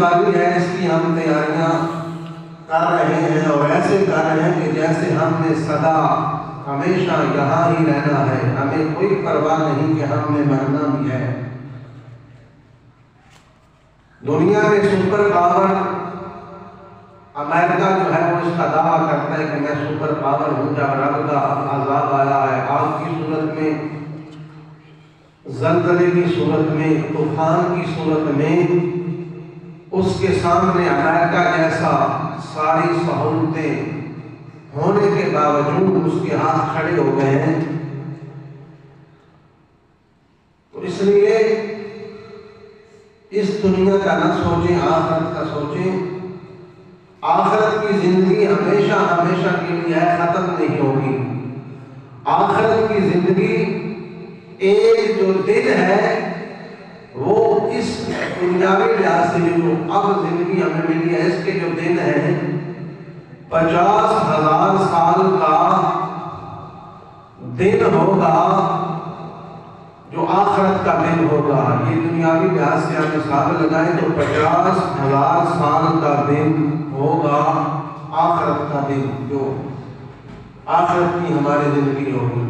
والی ہے، اس کی ہم تیاریاں کر رہے ہیں، اور ایسے کر رہے ہیں کہ جیسے ہم نے سدا ہمیشہ یہاں ہی رہنا ہے، ہمیں کوئی پرواہ نہیں کہ ہم نے مرنا بھی ہے۔ دنیا میں سپر پاور امریکہ جو ہے وہ اس کا دعویٰ کرتا ہے کہ میں سپر پاور ہوں۔ جب رب کا عذاب آیا ہے، آگ کی صورت میں، زلزلے کی صورت میں، طوفان کی صورت میں، اس کے سامنے امریکہ جیسا ساری سہولتیں ہونے کے باوجود اس کے ہاتھ کھڑے ہو گئے ہیں۔ تو اس لیے اس دنیا کا نہ سوچیں، آخرت کا سوچیں۔ آخرت کی زندگی ہمیشہ ہمیشہ کے لیے ہے، ختم نہیں ہوگی۔ آخرت کی زندگی ایک جو دن ہے وہ اس دنیاوی لحاظ سے جو اب زندگی ہمیں ملی ہے، اس کے جو دن ہیں 50,000 سال کا دن ہوگا جو آخرت کا دن ہوگا۔ یہ دنیاوی لحاظ سے ہم مثال لگائیں تو 50,000 سال کا دن ہوگا آخرت کا دن، جو آخرت کی ہماری زندگی ہوگی۔